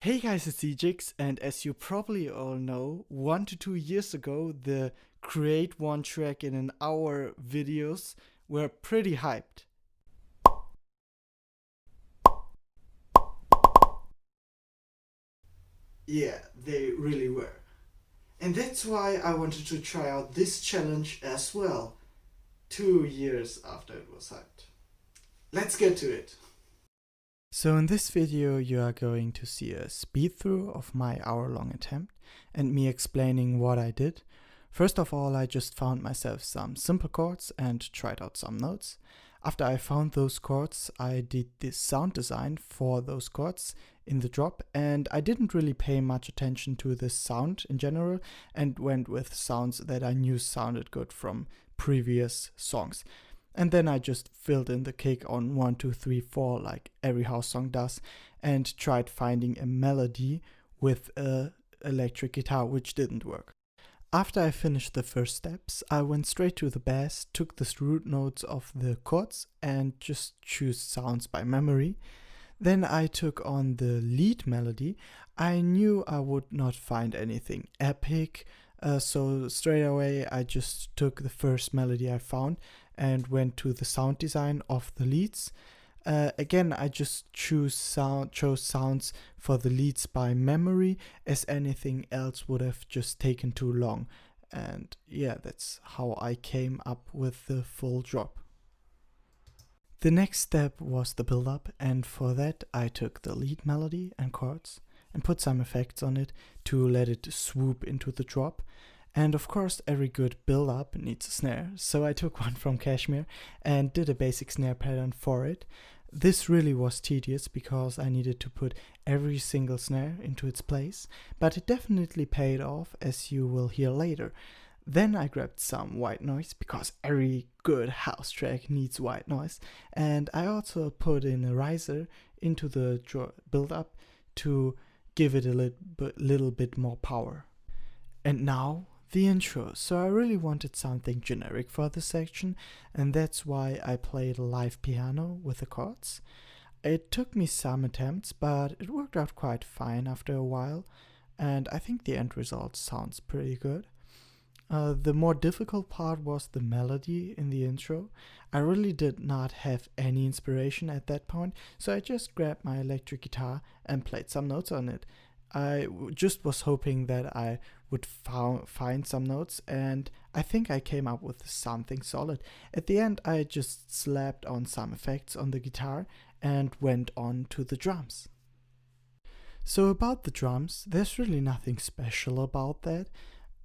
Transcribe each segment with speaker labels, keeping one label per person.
Speaker 1: Hey guys, it's Eagex, and as you probably all know, 1 to 2 years ago, the create one track in an hour videos were pretty hyped. Yeah, they really were. And that's why I wanted to try out this challenge as well, 2 years after it was hyped. Let's get to it. So in this video you are going to see a speed through of my hour-long attempt and me explaining what I did. First of all, I just found myself some simple chords and tried out some notes. After I found those chords, I did this sound design for those chords in the drop, and I didn't really pay much attention to the sound in general and went with sounds that I knew sounded good from previous songs. And then I just filled in the kick on 1, 2, 3, 4 like every house song does, and tried finding a melody with a electric guitar, which didn't work. After I finished the first steps, I went straight to the bass, took the root notes of the chords and just chose sounds by memory. Then I took on the lead melody. I knew I would not find anything epic, so straight away I just took the first melody I found and went to the sound design of the leads. Again, I just chose sounds for the leads by memory, as anything else would have just taken too long. And yeah, that's how I came up with the full drop. The next step was the build-up, and for that I took the lead melody and chords and put some effects on it to let it swoop into the drop. And of course, every good build-up needs a snare, so I took one from Kashmir and did a basic snare pattern for it. This really was tedious because I needed to put every single snare into its place, but it definitely paid off, as you will hear later. Then I grabbed some white noise because every good house track needs white noise, and I also put in a riser into the build-up to give it a little bit more power. And now the intro. So I really wanted something generic for this section, and that's why I played a live piano with the chords. It took me some attempts, but it worked out quite fine after a while, and I think the end result sounds pretty good. The more difficult part was the melody in the intro. I really did not have any inspiration at that point, so I just grabbed my electric guitar and played some notes on it. I just was hoping that I would find some notes, and I think I came up with something solid. At the end, I just slapped on some effects on the guitar and went on to the drums. So about the drums, there's really nothing special about that,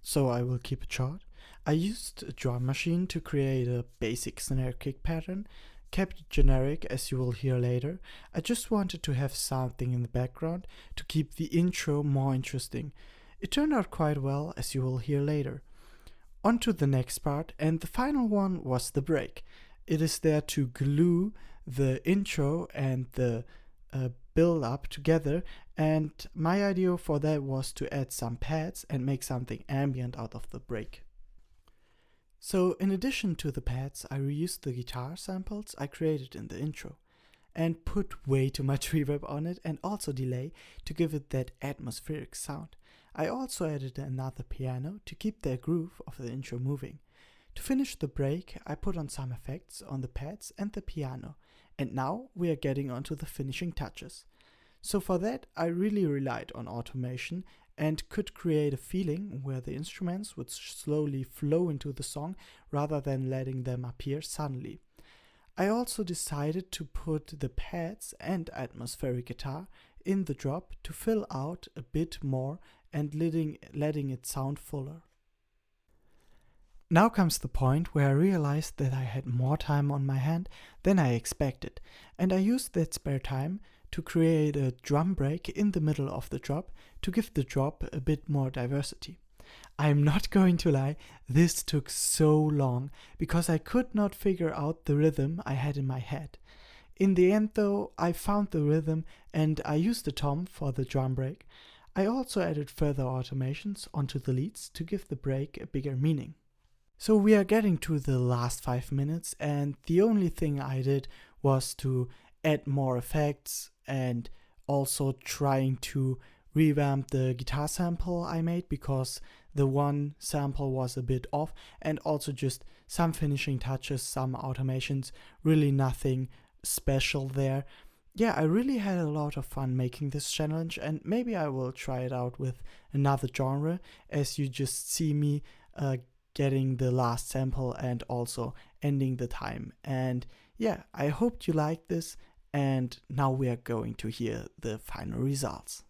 Speaker 1: so I will keep it short. I used a drum machine to create a basic snare kick pattern, kept it generic, as you will hear later. I just wanted to have something in the background to keep the intro more interesting. It turned out quite well, as you will hear later. On to the next part, and the final one was the break. It is there to glue the intro and the build up together, and my idea for that was to add some pads and make something ambient out of the break. So in addition to the pads, I reused the guitar samples I created in the intro and put way too much reverb on it and also delay to give it that atmospheric sound. I also added another piano to keep the groove of the intro moving. To finish the break, I put on some effects on the pads and the piano, and now we are getting onto the finishing touches. So for that, I really relied on automation and could create a feeling where the instruments would slowly flow into the song rather than letting them appear suddenly. I also decided to put the pads and atmospheric guitar in the drop to fill out a bit more and letting it sound fuller. Now comes the point where I realized that I had more time on my hand than I expected, and I used that spare time to create a drum break in the middle of the drop to give the drop a bit more diversity. I'm not going to lie, this took so long because I could not figure out the rhythm I had in my head. In the end though, I found the rhythm and I used the tom for the drum break. I also added further automations onto the leads to give the break a bigger meaning. So we are getting to the last 5 minutes, and the only thing I did was to add more effects and
Speaker 2: also trying to revamp the guitar sample I made, because the one sample was a bit off, and also just some finishing touches, some automations, really nothing special there. Yeah, I really had a lot of fun making this challenge, and maybe I will try it out with another genre, as you just see me getting the last sample and also ending the time. And yeah, I hope you liked this, and now we are going to hear the final results.